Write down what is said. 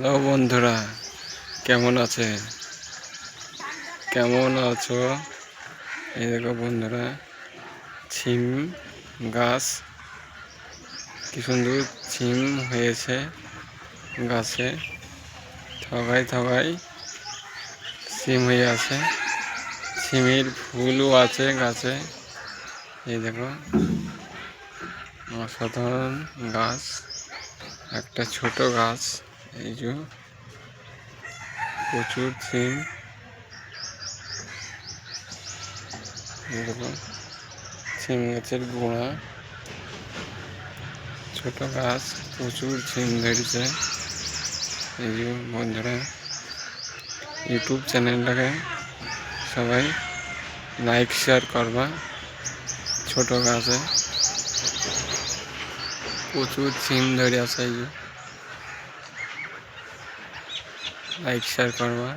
Hello বন্ধুরা, কেমন আছে? কেমন আছো? এই দেখো বন্ধুরা, ছিম গাছ, কি সুন্দর ছিম হয়েছে গাছে। থগায় থগায় ছিম হয়ে আছে, ছিমের ফুলও আছে গাছে। এই দেখো, অসাধারণ গাছ, একটা ছোট গাছ। এই যে প্রচুর ছিম। দেখো, ছিম গাছের গোড়া, ছোট গাছ, প্রচুর ছিম ধরেছে। এই যে বন্ধুরা, ইউটিউব চ্যানেলটাকে সবাই লাইক শেয়ার করবা। ছোট গাছে প্রচুর ছিম ধরে আছে, এই যে লাইক শেয়ার করবা।